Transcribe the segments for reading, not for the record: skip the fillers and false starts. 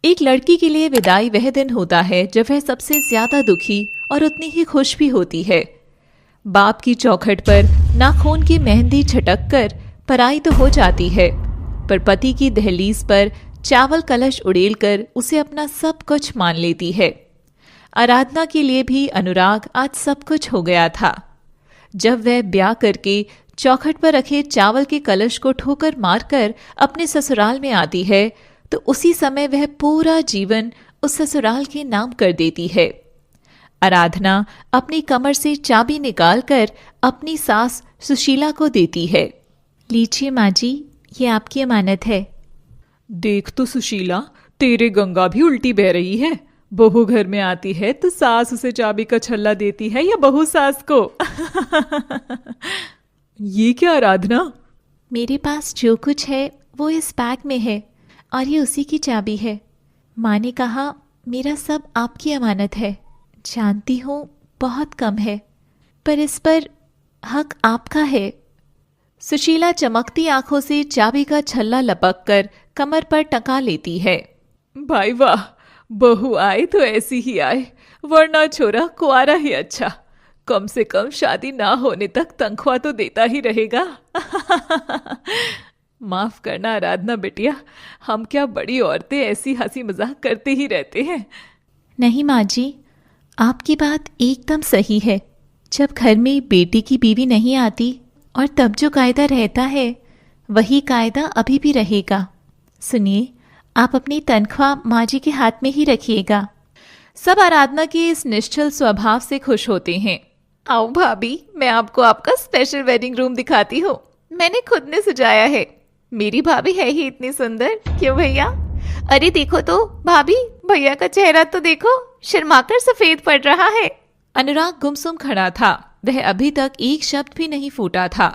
एक लड़की के लिए विदाई वह दिन होता है जब वह सबसे ज्यादा दुखी और उतनी ही खुश भी होती है। बाप की चौखट पर नाखून की मेहंदी छटक कर पराई तो हो जाती है, पर पति की दहलीज पर चावल कलश उड़ेल कर उसे अपना सब कुछ मान लेती है। आराधना के लिए भी अनुराग आज सब कुछ हो गया था। जब वह ब्याह करके चौखट पर रखे चावल के कलश को ठोकर मारकर अपने ससुराल में आती है, तो उसी समय वह पूरा जीवन उस ससुराल के नाम कर देती है। आराधना अपनी कमर से चाबी निकालकर अपनी सास सुशीला को देती है। लीजिए माँ जी, ये आपकी अमानत है। देख तो सुशीला, तेरे गंगा भी उल्टी बह रही है। बहू घर में आती है तो सास उसे चाबी का छल्ला देती है या बहू सास को? ये क्या आराधना? मेरे पास जो कुछ है वो इस बैग में है और ये उसी की चाबी है। माँ ने कहा मेरा सब आपकी अमानत है। जानती हूँ बहुत कम है, पर इस पर हक आपका है। सुशीला चमकती आंखों से चाबी का छल्ला लपक कर कमर पर टका लेती है। भाई वाह, बहू आए तो ऐसी ही आए, वरना छोरा कुआरा ही अच्छा। कम से कम शादी ना होने तक तनख्वाह तो देता ही रहेगा। माफ करना आराधना बेटिया, हम क्या बड़ी औरतें ऐसी हंसी मजाक करते ही रहते हैं। नहीं माँ जी, आपकी बात एकदम सही है। जब घर में बेटी की बीवी नहीं आती और तब जो कायदा रहता है वही कायदा अभी भी रहेगा। सुनिए, आप अपनी तनख्वाह माँ जी के हाथ में ही रखिएगा। सब आराधना के इस निश्चल स्वभाव से खुश होते हैं। आओ भाभी, मैं आपको आपका स्पेशल वेडिंग रूम दिखाती हूँ। मैंने खुद ने सजाया है। मेरी भाभी है ही इतनी सुंदर, क्यों भैया? अरे देखो तो भाभी, भैया का चेहरा तो देखो, शर्माकर सफेद पड़ रहा है। अनुराग गुमसुम खड़ा था। वह अभी तक एक शब्द भी नहीं फूटा था।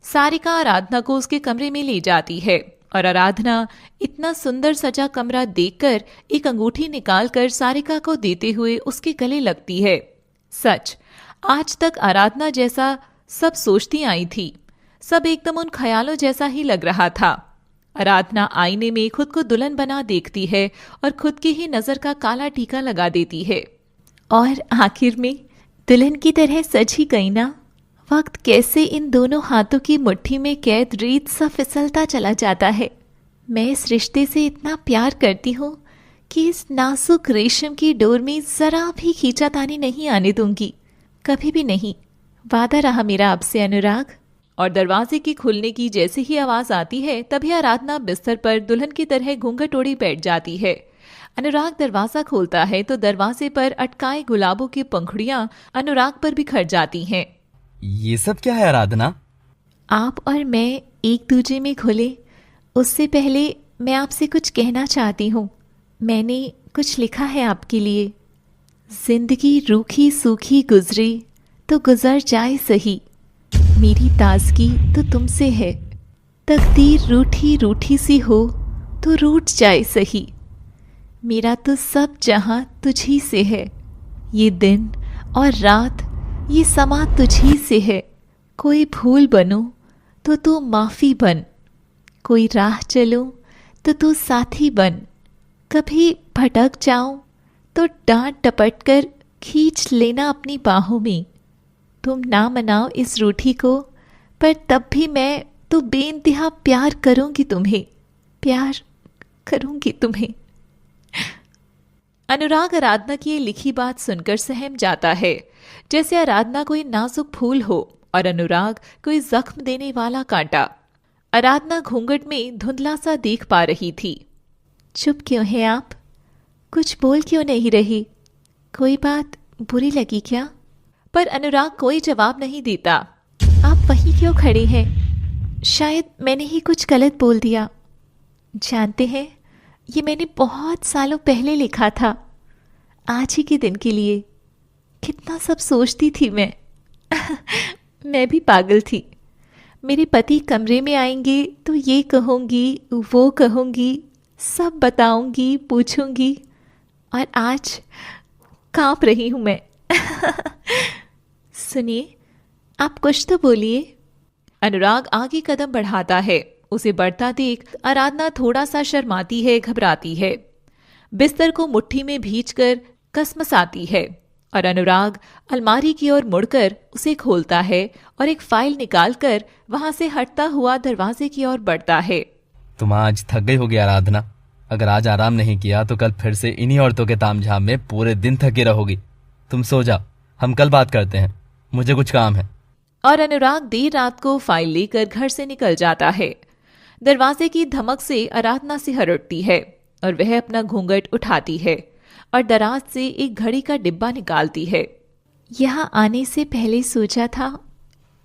सारिका आराधना को उसके कमरे में ले जाती है और आराधना इतना सुंदर सजा कमरा देखकर एक अंगूठी निकालकर सारिका को देते हुए उसके गले लगती है। सच, आज तक आराधना जैसा सब सोचती आई थी, सब एकदम उन ख्यालों जैसा ही लग रहा था। आराधना आईने में खुद को दुल्हन बना देखती है और खुद की ही नजर का काला टीका लगा देती है और आखिर में दुल्हन की तरह सज ही गई ना। वक्त कैसे इन दोनों हाथों की मुट्ठी में कैद रीत सा फिसलता चला जाता है। मैं इस रिश्ते से इतना प्यार करती हूँ कि इस नाजुक रेशम की डोर में जरा भी खींचातानी नहीं आने दूंगी, कभी भी नहीं। वादा रहा मेरा आपसे अनुराग। और दरवाजे की खुलने की जैसे ही आवाज आती है तभी आराधना बिस्तर पर दुल्हन की तरह घूंघट ओढ़ी बैठ जाती है। अनुराग दरवाजा खोलता है तो दरवाजे पर अटकाए गुलाबों की पंखुड़ियां अनुराग पर बिखर जाती हैं। ये सब क्या है आराधना? आप और मैं एक दूजे में घुले उससे पहले मैं आपसे कुछ कहना चाहती हूँ। मैंने कुछ लिखा है आपके लिए। जिंदगी रूखी सूखी गुजरे तो गुजर जाए सही, मेरी ताजगी तो तुमसे है। तकदीर रूठी रूठी सी हो तो रूठ जाए सही, मेरा तो सब जहां तुझी से है। ये दिन और रात, ये समा तुझी से है। कोई भूल बनो तो तू माफ़ी बन, कोई राह चलो तो तू साथी बन। कभी भटक जाऊं तो डांट डपट कर खींच लेना अपनी बाहों में। तुम ना मनाओ इस रूठी को, पर तब भी मैं तो बेइंतहा प्यार करूंगी तुम्हें, प्यार करूंगी तुम्हें। अनुराग आराधना की ये लिखी बात सुनकर सहम जाता है, जैसे आराधना कोई नाजुक फूल हो और अनुराग कोई जख्म देने वाला कांटा। आराधना घूंघट में धुंधला सा देख पा रही थी। चुप क्यों है आप? कुछ बोल क्यों नहीं रही? कोई बात बुरी लगी क्या? पर अनुराग कोई जवाब नहीं देता। आप वहीं क्यों खड़े हैं? शायद मैंने ही कुछ गलत बोल दिया। जानते हैं, ये मैंने बहुत सालों पहले लिखा था, आज ही के दिन के लिए। कितना सब सोचती थी मैं। मैं भी पागल थी। मेरे पति कमरे में आएंगे तो ये कहूँगी वो कहूँगी, सब बताऊँगी पूछूँगी, और आज कांप रही हूँ मैं। सुनिए, आप कुछ तो बोलिए। अनुराग आगे कदम बढ़ाता है। उसे बढ़ता देख आराधना थोड़ा सा शर्माती है, घबराती है। बिस्तर को मुट्ठी में भींचकर कसमसाती है और अनुराग अलमारी की ओर मुड़कर उसे खोलता है और एक फाइल निकालकर वहां से हटता हुआ दरवाजे की ओर बढ़ता है। तुम आज थक गई होगी आराधना। अगर आज आराम नहीं किया तो कल फिर से इन्हीं औरतों के तामझाम में पूरे दिन थकी रहोगी। तुम सो जाओ, हम कल बात करते हैं, मुझे कुछ काम है। और अनुराग देर रात को फाइल लेकर घर से निकल जाता है। दरवाजे की धमक से आराधना सिहर उठती है और वह अपना घूंघट उठाती है और दराज से एक घड़ी का डिब्बा निकालती है। यहाँ आने से पहले सोचा था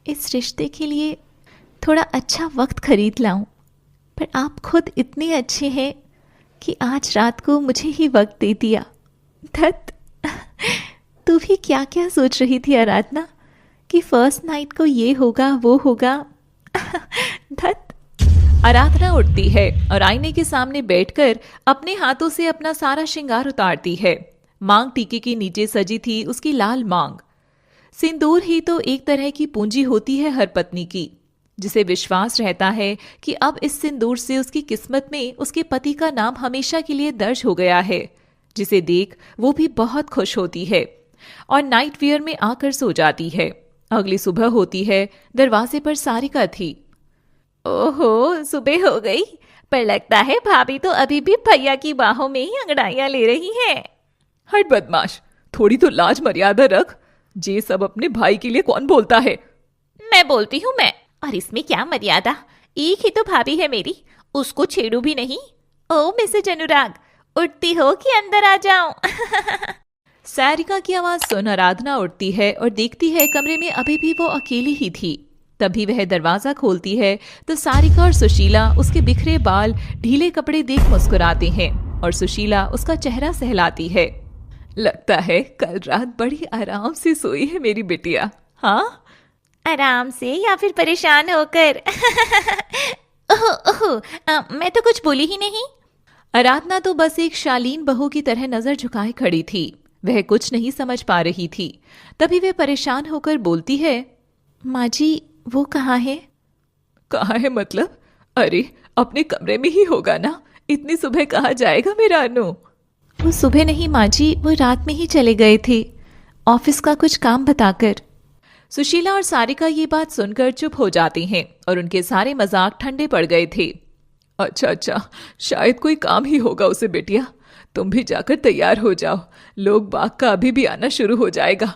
इस रिश्ते के लिए थोड़ा अच्छा वक्त खरीद लाऊं, पर आप खुद इतने अच्छे हैं कि आज रात को मुझे ही वक्त दे दिया। धत, तू भी क्या क्या सोच रही थी आराधना कि फर्स्ट नाइट को ये होगा वो होगा। धत। आराधना उठती है और आईने के सामने बैठकर अपने हाथों से अपना सारा श्रृंगार उतारती है। मांग टीके के नीचे सजी थी उसकी लाल मांग। सिंदूर ही तो एक तरह की पूंजी होती है हर पत्नी की, जिसे विश्वास रहता है कि अब इस सिंदूर से उसकी किस्मत में उसके पति का नाम हमेशा के लिए दर्ज हो गया है, जिसे देख वो भी बहुत खुश होती है और नाइट वियर में आकर सो जाती है। अगली सुबह होती है, दरवाजे पर सारिका थी। ओहो, सुबह हो गई, पर लगता है भाभी तो अभी भी भैया की बाहों में ही अंगड़ाइयां ले रही हैं। हट बदमाश, थोड़ी तो लाज मर्यादा रख। ये सब अपने भाई के लिए कौन बोलता है? मैं बोलती हूँ मैं, और इसमें क्या मर्यादा, एक ही तो भाभी है मेरी, उसको छेड़ू भी नहीं। ओ मिसेज अनुराग, उठती हो कि अंदर आ जाऊं? सारिका की आवाज सुन आराधना उठती है और देखती है कमरे में अभी भी वो अकेली ही थी। तभी वह दरवाजा खोलती है तो सारिका और सुशीला उसके बिखरे बाल, ढीले कपड़े देख मुस्कुराते हैं और सुशीला उसका चेहरा सहलाती है। लगता है कल रात बड़ी आराम से सोई है मेरी बिटिया। हाँ, आराम से या फिर परेशान होकर? ओह ओह, मैं तो कुछ बोली ही नहीं। आराधना तो बस एक शालीन बहू की तरह नजर झुकाए खड़ी थी। वह कुछ नहीं समझ पा रही थी। तभी वह परेशान होकर बोलती है, माँ जी, वो कहाँ है? कहाँ है मतलब? अरे अपने कमरे में ही होगा ना, इतनी सुबह कहाँ जाएगा मेरा अनु? वो सुबह नहीं माँ जी, वो रात में ही चले गए थे, ऑफिस का कुछ काम बताकर। सुशीला और सारिका ये बात सुनकर चुप हो जाती हैं और उनके सारे मजाक ठंडे पड़ गए थे। अच्छा, शायद कोई काम ही होगा उसे। बेटिया, तुम भी जाकर तैयार हो जाओ, लोग बाग का अभी भी आना शुरू हो जाएगा।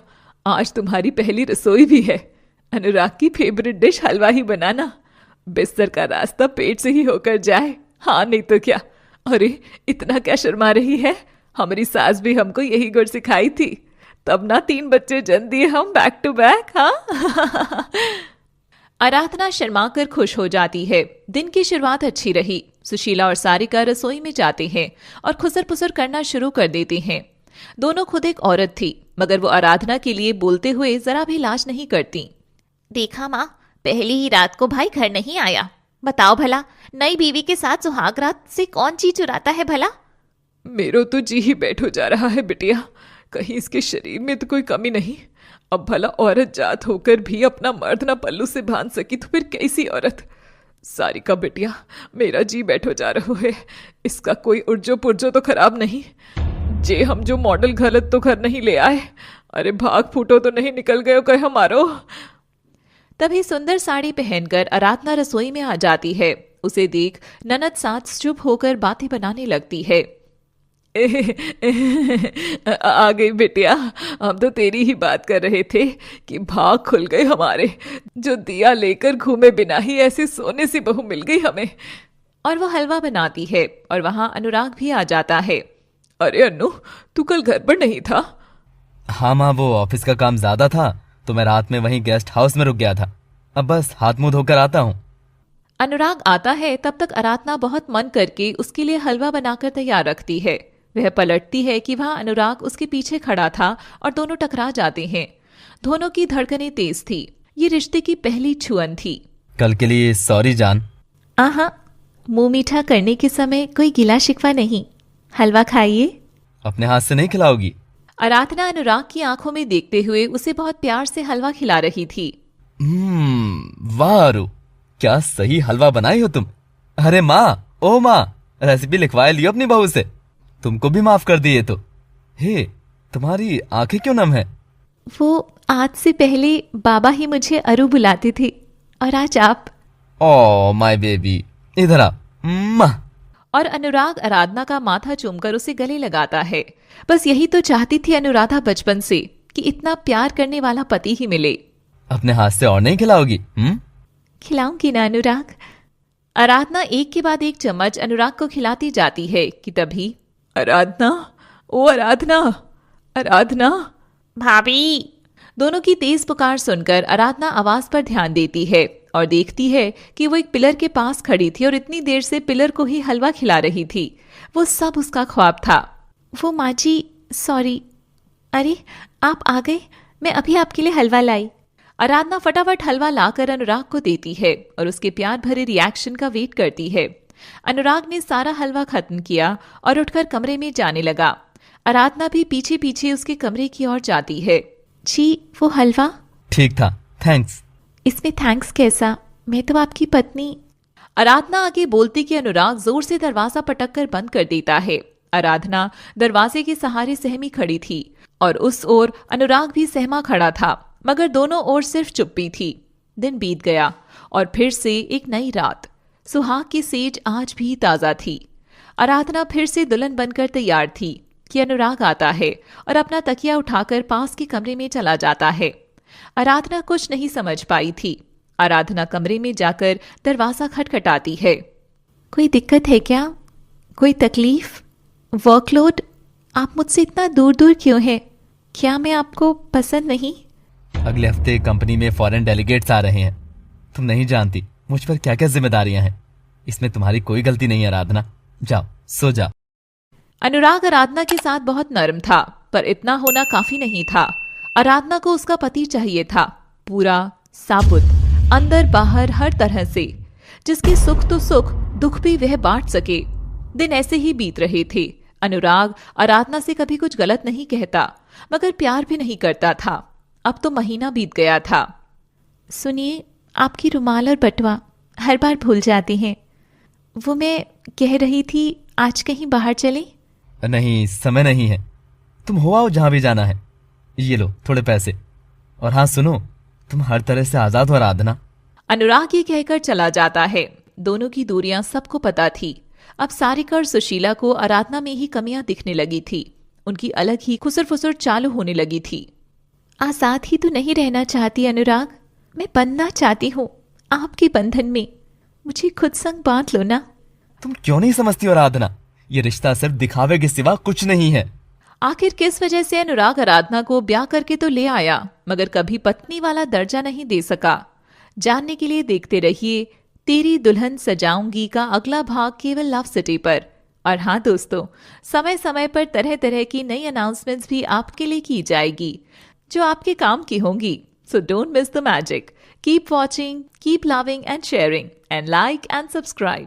आज तुम्हारी पहली रसोई भी है। अनुराग की फेवरेट डिश हलवा ही बनाना। बिस्तर का रास्ता पेट से ही होकर जाए, हाँ नहीं तो क्या। अरे इतना क्या शर्मा रही है, हमारी सास भी हमको यही गुण सिखाई थी, तब ना 3 बच्चे जन्म दिए हम बैक टू बैक। हाँ। आराधना शर्माकर खुश हो जाती है। दिन की शुरुआत अच्छी रही। सुशीला और सारिका रसोई में जाते हैं और खुसर पुसर करना शुरू कर देते हैं। दोनों खुद एक औरत थी, मगर वो आराधना के लिए बोलते हुए जरा भी लाज नहीं करती। देखा माँ, पहली ही रात को भाई घर नहीं आया। बताओ भला, नई बीवी के साथ सुहाग रात से कौन चीज चुराता है भला? मेरो तो जी ही बैठ हो जा रहा है बिटिया, कहीं इसके शरीर में तो कोई कमी नहीं। अब भला औरत जात होकर भी अपना मर्द ना पल्लू से बांध सकी तो फिर कैसी औरत? सारिका बिटिया, मेरा जी बैठो जा रहा है। इसका कोई उर्जो पुर्जो तो खराब नहीं, जे हम जो मॉडल गलत तो घर नहीं ले आए। अरे भाग फूटो तो नहीं निकल गए कहे हमारो। तभी सुंदर साड़ी पहनकर आराधना रसोई में आ जाती है। उसे देख ननद सास चुप होकर बातें बनाने लगती है। आ गई बिटिया, हम तो तेरी ही बात कर रहे थे कि भाग खुल गए हमारे, जो दिया लेकर घूमे बिना ही ऐसे सोने सी बहू मिल गई हमें। और वो हलवा बनाती है और वहां अनुराग भी आ जाता है। अरे अनु, तू कल घर पर नहीं था? हाँ माँ, वो ऑफिस का काम ज्यादा था तो मैं रात में वहीं गेस्ट हाउस में रुक गया था। अब बस हाथ मुंह धोकर आता हूँ। अनुराग आता है तब तक आराधना बहुत मन करके उसके लिए हलवा बनाकर तैयार रखती है। वह पलटती है कि वहां अनुराग उसके पीछे खड़ा था और दोनों टकरा जाते हैं। दोनों की धड़कनें तेज थी। ये रिश्ते की पहली छुअन थी। कल के लिए सॉरी जान। आहा, मुंह मीठा करने के समय कोई गिला शिकवा नहीं। हलवा खाइए। अपने हाथ से नहीं खिलाओगी? आराधना अनुराग की आंखों में देखते हुए उसे बहुत प्यार से हलवा खिला रही थी। वाह अरु, क्या सही हलवा बनाई हो तुम। अरे माँ, ओ माँ, रेसिपी लिखवाए लियो अपनी बहू से। तुमको भी माफ कर दिए तो। हे, तुम्हारी आंखें क्यों नम है? वो आज से पहले बाबा ही मुझे अरु बुलाते थे, और आज आप। ओ माय बेबी, इधर आ। म्मा। और अनुराग आराधना का माथा चूमकर उसे गले लगाता है। बस यही तो चाहती थी अनुराधा बचपन से, कि इतना प्यार करने वाला पति ही मिले। अपने हाथ से और नहीं खिलाओगी? खिलाऊंगी ना अनुराग। आराधना एक के बाद एक चम्मच अनुराग को खिलाती जाती है कि तभी आराधना, ओ आराधना, आराधना, भाभी। दोनों की तेज पुकार सुनकर आराधना आवाज पर ध्यान देती है और देखती है कि वो एक पिलर के पास खड़ी थी और इतनी देर से पिलर को ही हलवा खिला रही थी। वो सब उसका ख्वाब था। वो माँ जी, सॉरी। अरे आप आ गए, मैं अभी आपके लिए हलवा लाई। आराधना फटाफट हलवा लाकर अनुराग को देती है और उसके प्यार भरे रिएक्शन का वेट करती है। अनुराग ने सारा हलवा खत्म किया और उठकर कमरे में जाने लगा। आराधना भी पीछे पीछे उसके कमरे की ओर जाती है। जी, वो हलवा ठीक था, थैंक्स। इसमें थैंक्स कैसा, मैं तो आपकी पत्नी। आराधना आगे बोलती कि अनुराग जोर से दरवाजा पटक कर बंद कर देता है। आराधना दरवाजे के सहारे सहमी खड़ी थी और उस ओर अनुराग भी सहमा खड़ा था, मगर दोनों ओर सिर्फ चुप्पी थी। दिन बीत गया और फिर से एक नई रात। सुहाग की सेज आज भी ताजा थी। आराधना फिर से दुल्हन बनकर तैयार थी कि अनुराग आता है और अपना तकिया उठाकर पास के कमरे में चला जाता है। आराधना कुछ नहीं समझ पाई थी। आराधना कमरे में जाकर दरवाजा खटखटाती है। कोई दिक्कत है क्या? कोई तकलीफ? वर्कलोड? आप मुझसे इतना दूर दूर क्यों हैं? क्या मैं आपको पसंद नहीं? अगले हफ्ते कंपनी में फॉरेन डेलीगेट्स आ रहे हैं। तुम नहीं जानती मुझ पर क्या क्या जिम्मेदारियां हैं। इसमें तुम्हारी कोई गलती नहीं आराधना। जाओ, सो जाओ। अनुराग आराधना के साथ बहुत नर्म था, पर इतना होना काफी नहीं था। आराधना को उसका पति चाहिए था, पूरा, साबुत, अंदर बाहर हर तरह से, जिसके सुख तो सुख, दुख भी वह बांट सके। दिन ऐसे ही बीत रहे थे। अनुराग आराधना से कभी कुछ गलत नहीं कहता, मगर प्यार भी नहीं करता था। अब तो महीना बीत गया था। सुनिए, आपकी रुमाल और बटुआ हर बार भूल जाती हैं। वो मैं कह रही थी, आज कहीं बाहर चलें? नहीं, समय नहीं है। तुम हो आओ जहां भी जाना है। ये लो थोड़े पैसे। और हाँ सुनो, तुम हर तरह से आजाद हो आराधना। अनुराग ये कहकर चला जाता है। दोनों की दूरियां सबको पता थी। अब सारिका और सुशीला को आराधना में ही कमियां दिखने लगी थी। उनकी अलग ही खुसर फुसर चालू होने लगी थी। आजाद ही तो नहीं रहना चाहती अनुराग, मैं बनना चाहती हूँ आपके बंधन में। मुझे खुद संग बांध लो ना। तुम क्यों नहीं समझती आराधना? ये रिश्ता सिर्फ दिखावे के सिवा कुछ नहीं है। आखिर किस वजह से अनुराग आराधना को ब्याह करके तो ले आया, मगर कभी पत्नी वाला दर्जा नहीं दे सका। जानने के लिए देखते रहिए तेरी दुल्हन सजाऊंगी का अगला भाग केवल लव सिटी पर। और हाँ दोस्तों, समय समय पर तरह तरह की नई अनाउंसमेंट्स भी आपके लिए की जाएगी, जो आपके काम की होंगी। So don't miss the magic. Keep watching, keep loving and sharing, and like and subscribe.